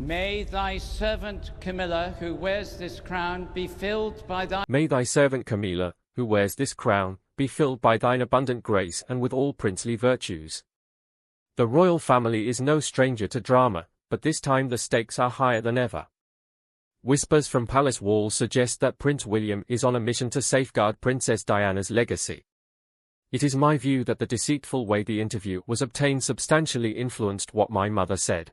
May thy servant Camilla, who wears this crown, be filled by thy... May thy servant Camilla, who wears this crown, be filled by thine abundant grace and with all princely virtues. The royal family is no stranger to drama, but this time the stakes are higher than ever. Whispers from palace walls suggest that Prince William is on a mission to safeguard Princess Diana's legacy. It is my view that the deceitful way the interview was obtained substantially influenced what my mother said.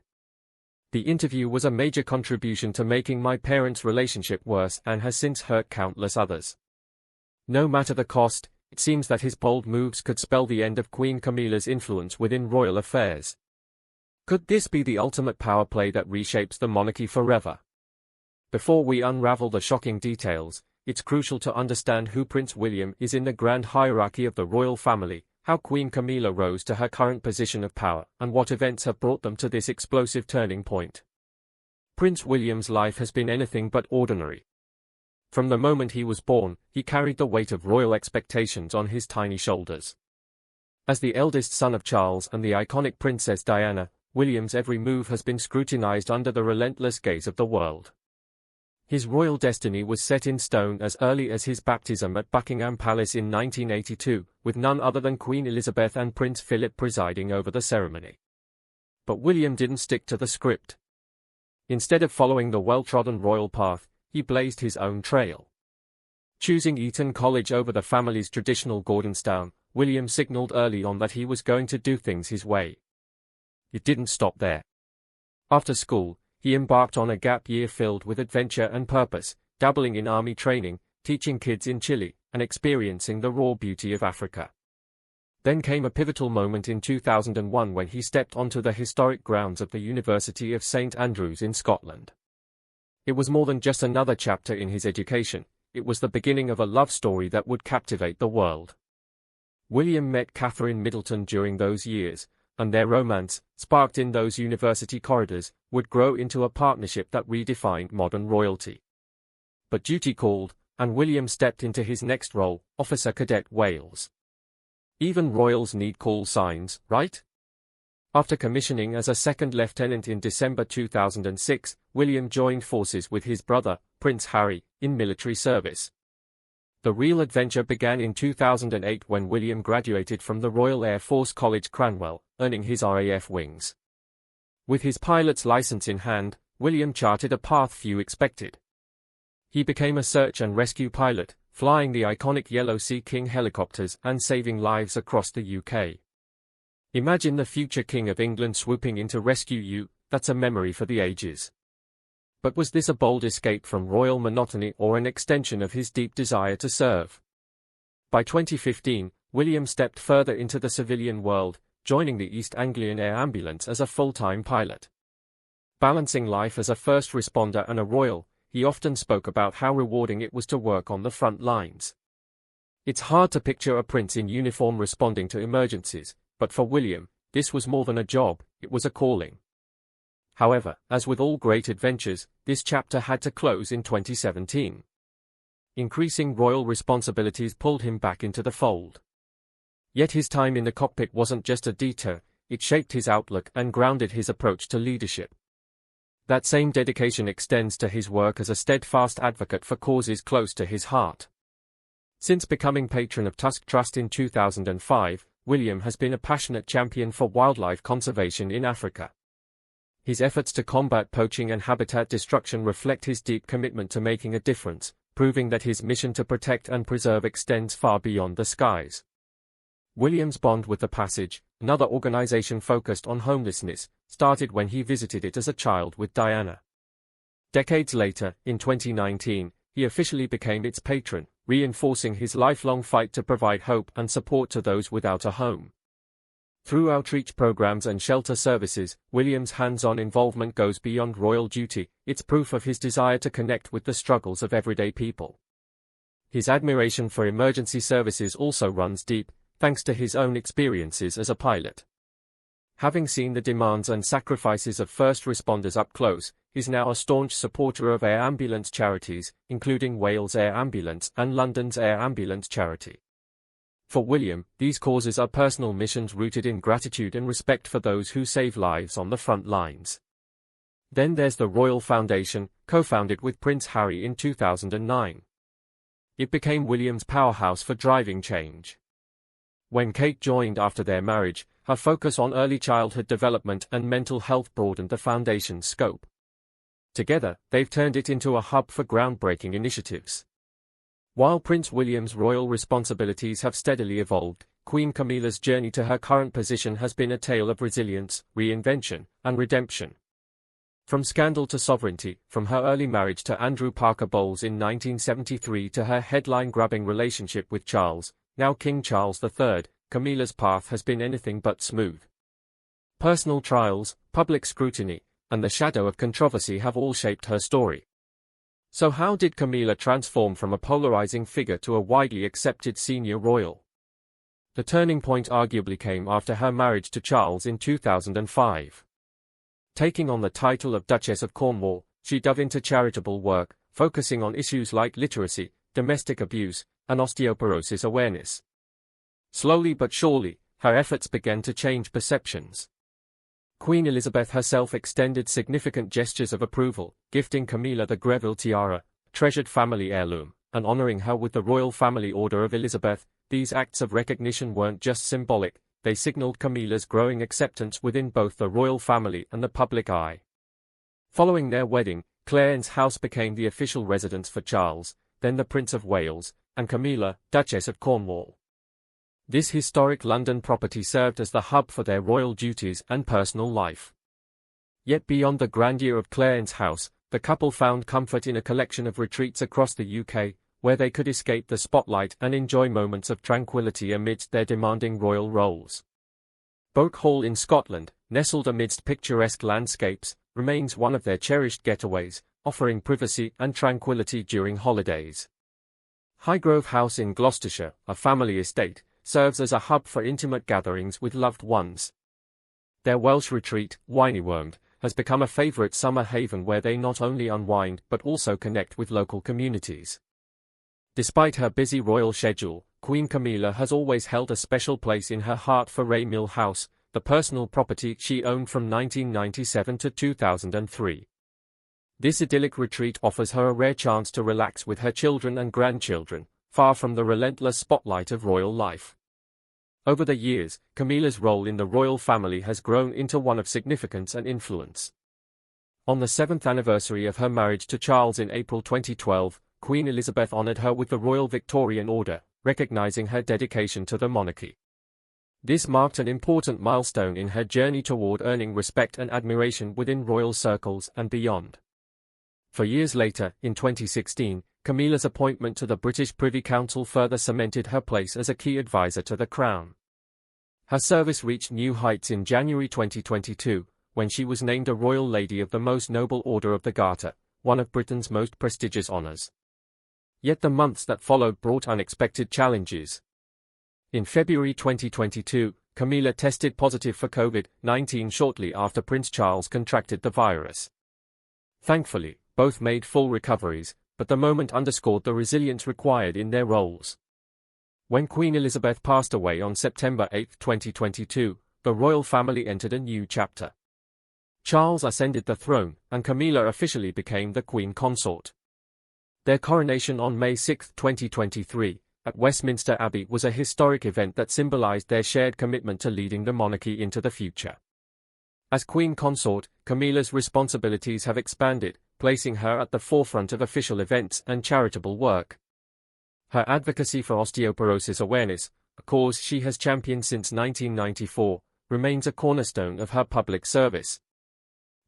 The interview was a major contribution to making my parents' relationship worse and has since hurt countless others. No matter the cost, it seems that his bold moves could spell the end of Queen Camilla's influence within royal affairs. Could this be the ultimate power play that reshapes the monarchy forever? Before we unravel the shocking details, it's crucial to understand who Prince William is in the grand hierarchy of the royal family, how Queen Camilla rose to her current position of power, and what events have brought them to this explosive turning point. Prince William's life has been anything but ordinary. From the moment he was born, he carried the weight of royal expectations on his tiny shoulders. As the eldest son of Charles and the iconic Princess Diana, William's every move has been scrutinized under the relentless gaze of the world. His royal destiny was set in stone as early as his baptism at Buckingham Palace in 1982, with none other than Queen Elizabeth and Prince Philip presiding over the ceremony. But William didn't stick to the script. Instead of following the well-trodden royal path, he blazed his own trail. Choosing Eton College over the family's traditional Gordonstown, William signaled early on that he was going to do things his way. It didn't stop there. After school, he embarked on a gap year filled with adventure and purpose, dabbling in army training, teaching kids in Chile, and experiencing the raw beauty of Africa. Then came a pivotal moment in 2001 when he stepped onto the historic grounds of the University of St Andrews in Scotland. It was more than just another chapter in his education, it was the beginning of a love story that would captivate the world. William met Catherine Middleton during those years, and their romance, sparked in those university corridors, would grow into a partnership that redefined modern royalty. But duty called, and William stepped into his next role, Officer Cadet Wales. Even royals need call signs, right? After commissioning as a second lieutenant in December 2006, William joined forces with his brother, Prince Harry, in military service. The real adventure began in 2008 when William graduated from the Royal Air Force College Cranwell, earning his RAF wings. With his pilot's license in hand, William charted a path few expected. He became a search and rescue pilot, flying the iconic Yellow Sea King helicopters and saving lives across the UK. Imagine the future King of England swooping in to rescue you, that's a memory for the ages. But was this a bold escape from royal monotony or an extension of his deep desire to serve? By 2015, William stepped further into the civilian world, joining the East Anglian Air Ambulance as a full-time pilot. Balancing life as a first responder and a royal, he often spoke about how rewarding it was to work on the front lines. It's hard to picture a prince in uniform responding to emergencies, but for William, this was more than a job, it was a calling. However, as with all great adventures, this chapter had to close in 2017. Increasing royal responsibilities pulled him back into the fold. Yet his time in the cockpit wasn't just a detour, it shaped his outlook and grounded his approach to leadership. That same dedication extends to his work as a steadfast advocate for causes close to his heart. Since becoming patron of Tusk Trust in 2005, William has been a passionate champion for wildlife conservation in Africa. His efforts to combat poaching and habitat destruction reflect his deep commitment to making a difference, proving that his mission to protect and preserve extends far beyond the skies. William's bond with The Passage, another organization focused on homelessness, started when he visited it as a child with Diana. Decades later, in 2019, he officially became its patron, reinforcing his lifelong fight to provide hope and support to those without a home. Through outreach programs and shelter services, William's hands-on involvement goes beyond royal duty, it's proof of his desire to connect with the struggles of everyday people. His admiration for emergency services also runs deep, thanks to his own experiences as a pilot. Having seen the demands and sacrifices of first responders up close, he's now a staunch supporter of air ambulance charities, including Wales Air Ambulance and London's Air Ambulance Charity. For William, these causes are personal missions rooted in gratitude and respect for those who save lives on the front lines. Then there's the Royal Foundation, co-founded with Prince Harry in 2009. It became William's powerhouse for driving change. When Kate joined after their marriage, her focus on early childhood development and mental health broadened the foundation's scope. Together, they've turned it into a hub for groundbreaking initiatives. While Prince William's royal responsibilities have steadily evolved, Queen Camilla's journey to her current position has been a tale of resilience, reinvention, and redemption. From scandal to sovereignty, from her early marriage to Andrew Parker Bowles in 1973 to her headline-grabbing relationship with Charles, now King Charles III, Camilla's path has been anything but smooth. Personal trials, public scrutiny, and the shadow of controversy have all shaped her story. So how did Camilla transform from a polarizing figure to a widely accepted senior royal? The turning point arguably came after her marriage to Charles in 2005. Taking on the title of Duchess of Cornwall, she dove into charitable work, focusing on issues like literacy, domestic abuse, and osteoporosis awareness. Slowly but surely, her efforts began to change perceptions. Queen Elizabeth herself extended significant gestures of approval, gifting Camilla the Greville tiara, treasured family heirloom, and honoring her with the Royal Family Order of Elizabeth. These acts of recognition weren't just symbolic, they signaled Camilla's growing acceptance within both the royal family and the public eye. Following their wedding, Clarence House became the official residence for Charles, then the Prince of Wales, and Camilla, Duchess of Cornwall. This historic London property served as the hub for their royal duties and personal life. Yet beyond the grandeur of Clarence House, the couple found comfort in a collection of retreats across the UK, where they could escape the spotlight and enjoy moments of tranquility amidst their demanding royal roles. Boak Hall in Scotland, nestled amidst picturesque landscapes, remains one of their cherished getaways, offering privacy and tranquility during holidays. Highgrove House in Gloucestershire, a family estate, serves as a hub for intimate gatherings with loved ones. Their Welsh retreat, Wynnewormed, has become a favourite summer haven where they not only unwind but also connect with local communities. Despite her busy royal schedule, Queen Camilla has always held a special place in her heart for Ray Mill House, the personal property she owned from 1997 to 2003. This idyllic retreat offers her a rare chance to relax with her children and grandchildren, far from the relentless spotlight of royal life. Over the years, Camilla's role in the royal family has grown into one of significance and influence. On the 7th anniversary of her marriage to Charles in April 2012, Queen Elizabeth honoured her with the Royal Victorian Order, recognising her dedication to the monarchy. This marked an important milestone in her journey toward earning respect and admiration within royal circles and beyond. 4 years later, in 2016, Camilla's appointment to the British Privy Council further cemented her place as a key advisor to the Crown. Her service reached new heights in January 2022, when she was named a Royal Lady of the Most Noble Order of the Garter, one of Britain's most prestigious honours. Yet the months that followed brought unexpected challenges. In February 2022, Camilla tested positive for COVID-19 shortly after Prince Charles contracted the virus. Thankfully, both made full recoveries, but the moment underscored the resilience required in their roles. When Queen Elizabeth passed away on September 8, 2022, the royal family entered a new chapter. Charles ascended the throne, and Camilla officially became the Queen Consort. Their coronation on May 6, 2023, at Westminster Abbey was a historic event that symbolized their shared commitment to leading the monarchy into the future. As Queen Consort, Camilla's responsibilities have expanded, placing her at the forefront of official events and charitable work. Her advocacy for osteoporosis awareness, a cause she has championed since 1994, remains a cornerstone of her public service.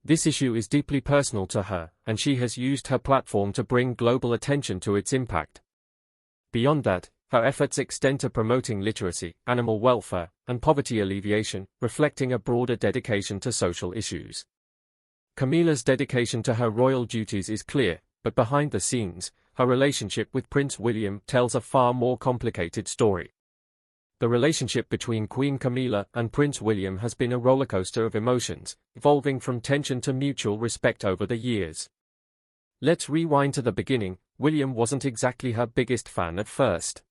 This issue is deeply personal to her, and she has used her platform to bring global attention to its impact. Beyond that, her efforts extend to promoting literacy, animal welfare, and poverty alleviation, reflecting a broader dedication to social issues. Camilla's dedication to her royal duties is clear, but behind the scenes, her relationship with Prince William tells a far more complicated story. The relationship between Queen Camilla and Prince William has been a rollercoaster of emotions, evolving from tension to mutual respect over the years. Let's rewind to the beginning. William wasn't exactly her biggest fan at first.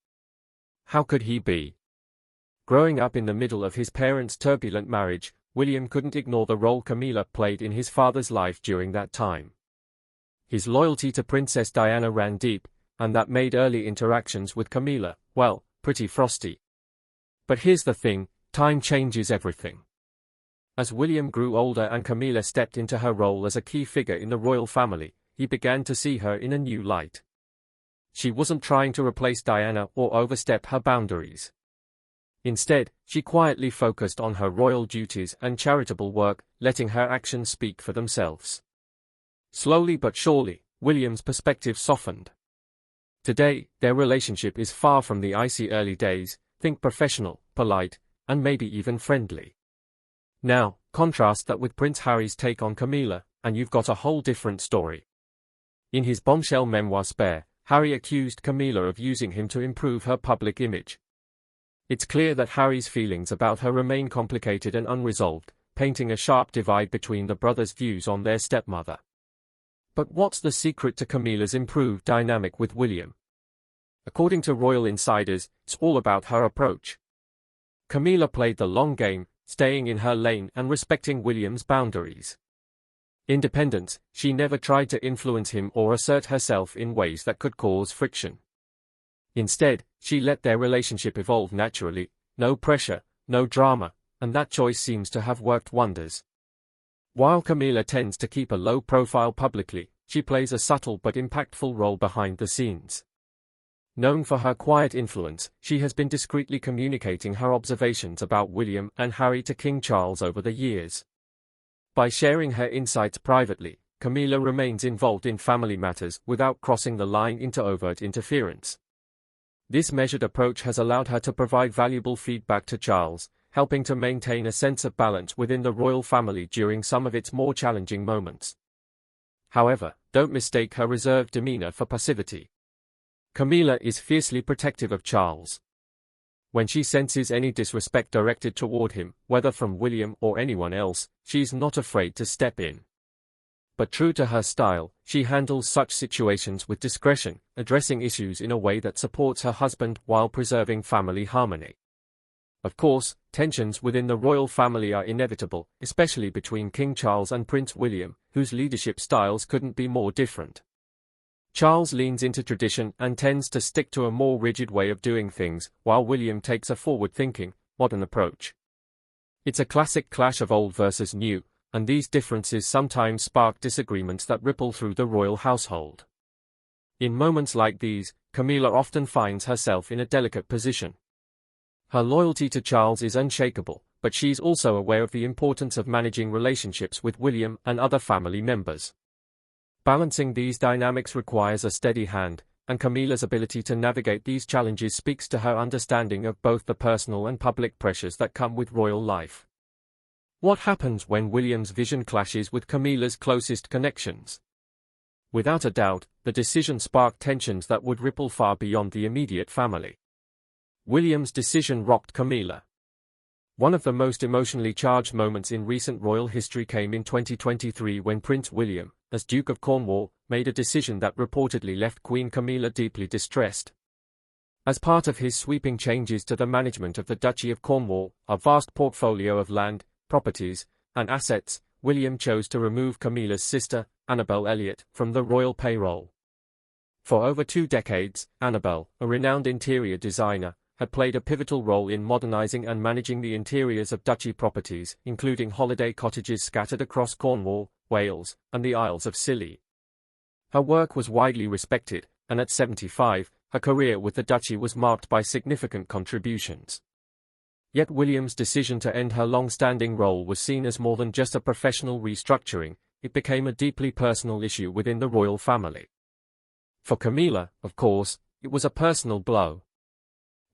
How could he be? Growing up in the middle of his parents' turbulent marriage, William couldn't ignore the role Camilla played in his father's life during that time. His loyalty to Princess Diana ran deep, and that made early interactions with Camilla, well, pretty frosty. But here's the thing, time changes everything. As William grew older and Camilla stepped into her role as a key figure in the royal family, he began to see her in a new light. She wasn't trying to replace Diana or overstep her boundaries. Instead, she quietly focused on her royal duties and charitable work, letting her actions speak for themselves. Slowly but surely, William's perspective softened. Today, their relationship is far from the icy early days, think professional, polite, and maybe even friendly. Now, contrast that with Prince Harry's take on Camilla, and you've got a whole different story. In his bombshell memoir Spare, Harry accused Camilla of using him to improve her public image. It's clear that Harry's feelings about her remain complicated and unresolved, painting a sharp divide between the brothers' views on their stepmother. But what's the secret to Camilla's improved dynamic with William? According to royal insiders, it's all about her approach. Camilla played the long game, staying in her lane and respecting William's boundaries. Independent, she never tried to influence him or assert herself in ways that could cause friction. Instead, she let their relationship evolve naturally, no pressure, no drama, and that choice seems to have worked wonders. While Camilla tends to keep a low profile publicly, she plays a subtle but impactful role behind the scenes. Known for her quiet influence, she has been discreetly communicating her observations about William and Harry to King Charles over the years. By sharing her insights privately, Camilla remains involved in family matters without crossing the line into overt interference. This measured approach has allowed her to provide valuable feedback to Charles, helping to maintain a sense of balance within the royal family during some of its more challenging moments. However, don't mistake her reserved demeanor for passivity. Camilla is fiercely protective of Charles. When she senses any disrespect directed toward him, whether from William or anyone else, she's not afraid to step in. But true to her style, she handles such situations with discretion, addressing issues in a way that supports her husband while preserving family harmony. Of course, tensions within the royal family are inevitable, especially between King Charles and Prince William, whose leadership styles couldn't be more different. Charles leans into tradition and tends to stick to a more rigid way of doing things, while William takes a forward-thinking, modern approach. It's a classic clash of old versus new, and these differences sometimes spark disagreements that ripple through the royal household. In moments like these, Camilla often finds herself in a delicate position. Her loyalty to Charles is unshakable, but she's also aware of the importance of managing relationships with William and other family members. Balancing these dynamics requires a steady hand, and Camilla's ability to navigate these challenges speaks to her understanding of both the personal and public pressures that come with royal life. What happens when William's vision clashes with Camilla's closest connections? Without a doubt, the decision sparked tensions that would ripple far beyond the immediate family. William's decision rocked Camilla. One of the most emotionally charged moments in recent royal history came in 2023 when Prince William, as Duke of Cornwall, made a decision that reportedly left Queen Camilla deeply distressed. As part of his sweeping changes to the management of the Duchy of Cornwall, a vast portfolio of land, properties, and assets, William chose to remove Camilla's sister, Annabel Elliot, from the royal payroll. For over 2 decades, Annabel, a renowned interior designer, had played a pivotal role in modernizing and managing the interiors of duchy properties, including holiday cottages scattered across Cornwall, Wales, and the Isles of Scilly. Her work was widely respected, and at 75, her career with the duchy was marked by significant contributions. Yet William's decision to end her long-standing role was seen as more than just a professional restructuring. It became a deeply personal issue within the royal family. For Camilla, of course, it was a personal blow.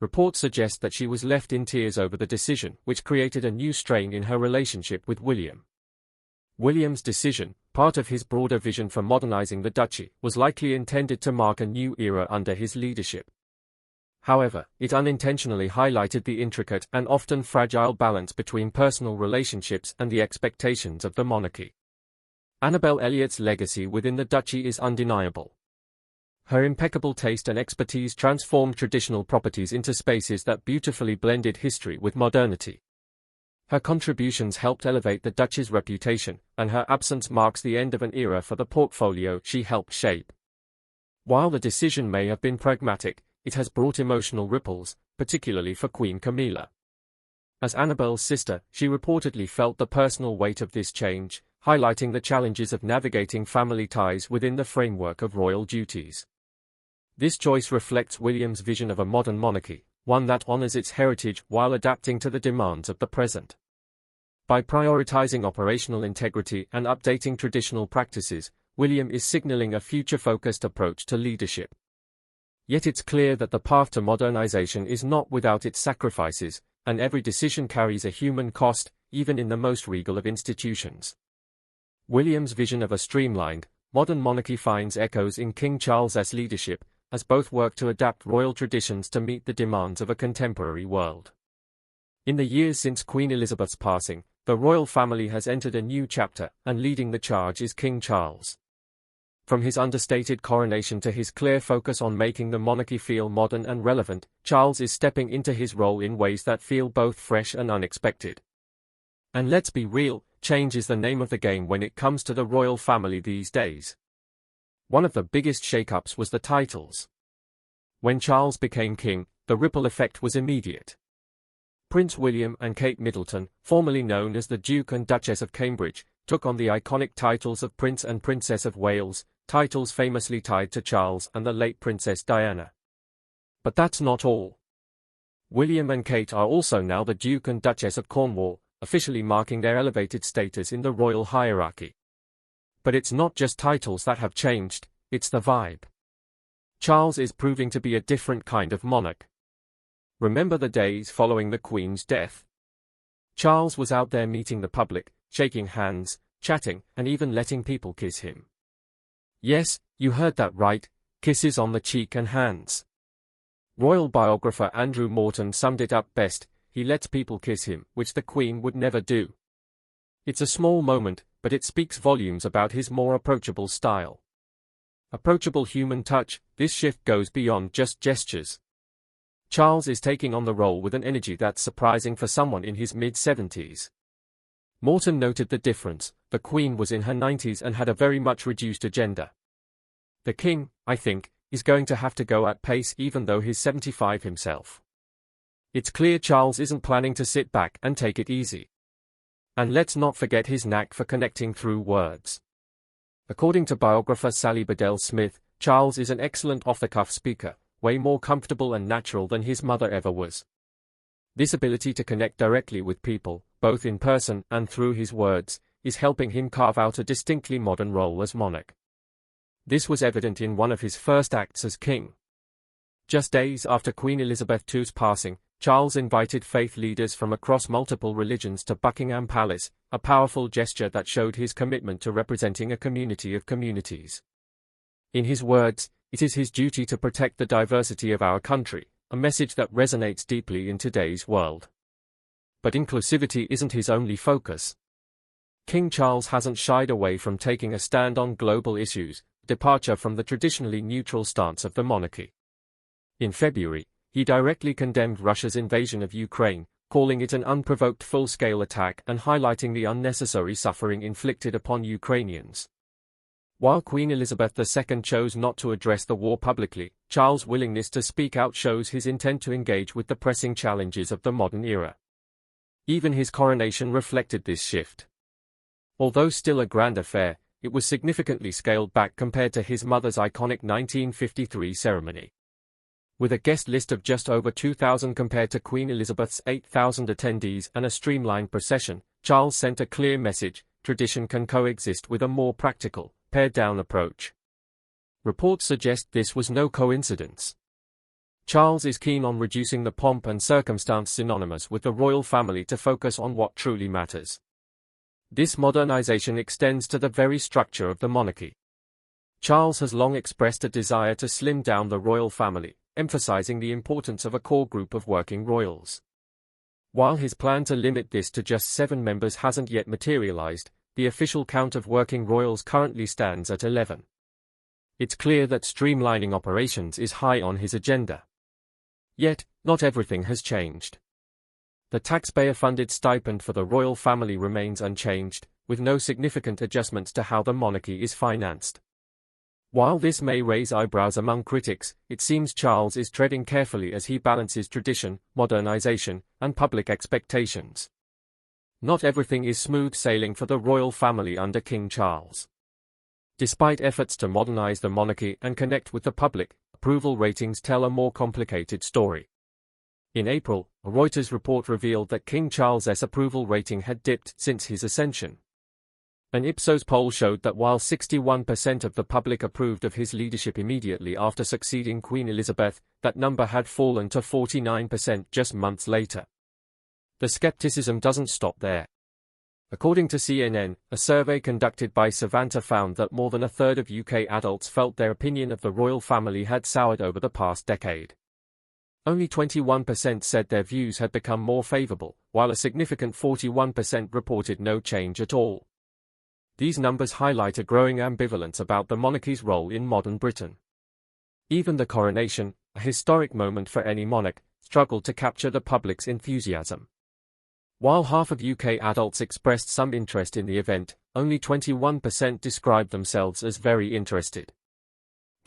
Reports suggest that she was left in tears over the decision, which created a new strain in her relationship with William. William's decision, part of his broader vision for modernizing the duchy, was likely intended to mark a new era under his leadership. However, it unintentionally highlighted the intricate and often fragile balance between personal relationships and the expectations of the monarchy. Annabel Elliot's legacy within the duchy is undeniable. Her impeccable taste and expertise transformed traditional properties into spaces that beautifully blended history with modernity. Her contributions helped elevate the Duchess's reputation, and her absence marks the end of an era for the portfolio she helped shape. While the decision may have been pragmatic, it has brought emotional ripples, particularly for Queen Camilla. As Annabelle's sister, she reportedly felt the personal weight of this change, highlighting the challenges of navigating family ties within the framework of royal duties. This choice reflects William's vision of a modern monarchy, one that honors its heritage while adapting to the demands of the present. By prioritizing operational integrity and updating traditional practices, William is signaling a future-focused approach to leadership. Yet it's clear that the path to modernization is not without its sacrifices, and every decision carries a human cost, even in the most regal of institutions. William's vision of a streamlined, modern monarchy finds echoes in King Charles's leadership, as both work to adapt royal traditions to meet the demands of a contemporary world. In the years since Queen Elizabeth's passing, the royal family has entered a new chapter, and leading the charge is King Charles. From his understated coronation to his clear focus on making the monarchy feel modern and relevant, Charles is stepping into his role in ways that feel both fresh and unexpected. And let's be real, change is the name of the game when it comes to the royal family these days. One of the biggest shakeups was the titles. When Charles became king, the ripple effect was immediate. Prince William and Kate Middleton, formerly known as the Duke and Duchess of Cambridge, took on the iconic titles of Prince and Princess of Wales, titles famously tied to Charles and the late Princess Diana. But that's not all. William and Kate are also now the Duke and Duchess of Cornwall, officially marking their elevated status in the royal hierarchy. But it's not just titles that have changed, it's the vibe. Charles is proving to be a different kind of monarch. Remember the days following the Queen's death? Charles was out there meeting the public, shaking hands, chatting, and even letting people kiss him. Yes, you heard that right, kisses on the cheek and hands. Royal biographer Andrew Morton summed it up best: he lets people kiss him, which the Queen would never do. It's a small moment, but it speaks volumes about his more approachable style. Approachable human touch, this shift goes beyond just gestures. Charles is taking on the role with an energy that's surprising for someone in his mid-70s. Morton noted the difference: the Queen was in her 90s and had a very much reduced agenda. The King, I think, is going to have to go at pace even though he's 75 himself. It's clear Charles isn't planning to sit back and take it easy. And let's not forget his knack for connecting through words. According to biographer Sally Bedell Smith, Charles is an excellent off-the-cuff speaker, way more comfortable and natural than his mother ever was. This ability to connect directly with people, both in person and through his words, is helping him carve out a distinctly modern role as monarch. This was evident in one of his first acts as king. Just days after Queen Elizabeth II's passing, Charles invited faith leaders from across multiple religions to Buckingham Palace, a powerful gesture that showed his commitment to representing a community of communities. In his words, "It is his duty to protect the diversity of our country," a message that resonates deeply in today's world. But inclusivity isn't his only focus. King Charles hasn't shied away from taking a stand on global issues, departure from the traditionally neutral stance of the monarchy. In February, he directly condemned Russia's invasion of Ukraine, calling it an unprovoked full-scale attack and highlighting the unnecessary suffering inflicted upon Ukrainians. While Queen Elizabeth II chose not to address the war publicly, Charles' willingness to speak out shows his intent to engage with the pressing challenges of the modern era. Even his coronation reflected this shift. Although still a grand affair, it was significantly scaled back compared to his mother's iconic 1953 ceremony. With a guest list of just over 2,000 compared to Queen Elizabeth's 8,000 attendees and a streamlined procession, Charles sent a clear message: tradition can coexist with a more practical, pared-down approach. Reports suggest this was no coincidence. Charles is keen on reducing the pomp and circumstance synonymous with the royal family to focus on what truly matters. This modernization extends to the very structure of the monarchy. Charles has long expressed a desire to slim down the royal family, emphasizing the importance of a core group of working royals. While his plan to limit this to just 7 members hasn't yet materialized, the official count of working royals currently stands at 11. It's clear that streamlining operations is high on his agenda. Yet, not everything has changed. The taxpayer-funded stipend for the royal family remains unchanged, with no significant adjustments to how the monarchy is financed. While this may raise eyebrows among critics, it seems Charles is treading carefully as he balances tradition, modernization, and public expectations. Not everything is smooth sailing for the royal family under King Charles. Despite efforts to modernize the monarchy and connect with the public, approval ratings tell a more complicated story. In April, a Reuters report revealed that King Charles's approval rating had dipped since his ascension. An Ipsos poll showed that while 61% of the public approved of his leadership immediately after succeeding Queen Elizabeth, that number had fallen to 49% just months later. The skepticism doesn't stop there. According to CNN, a survey conducted by Savanta found that more than a third of UK adults felt their opinion of the royal family had soured over the past decade. Only 21% said their views had become more favourable, while a significant 41% reported no change at all. These numbers highlight a growing ambivalence about the monarchy's role in modern Britain. Even the coronation, a historic moment for any monarch, struggled to capture the public's enthusiasm. While half of UK adults expressed some interest in the event, only 21% described themselves as very interested.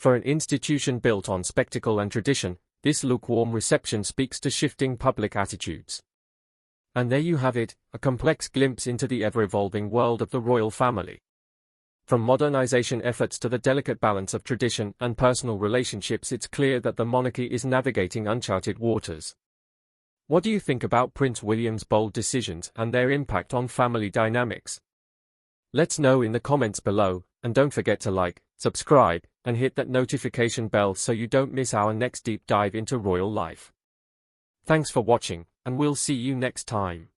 For an institution built on spectacle and tradition, this lukewarm reception speaks to shifting public attitudes. And there you have it, a complex glimpse into the ever-evolving world of the royal family. From modernization efforts to the delicate balance of tradition and personal relationships, it's clear that the monarchy is navigating uncharted waters. What do you think about Prince William's bold decisions and their impact on family dynamics? Let's know in the comments below, and don't forget to like, subscribe, and hit that notification bell so you don't miss our next deep dive into royal life. Thanks for watching, and we'll see you next time.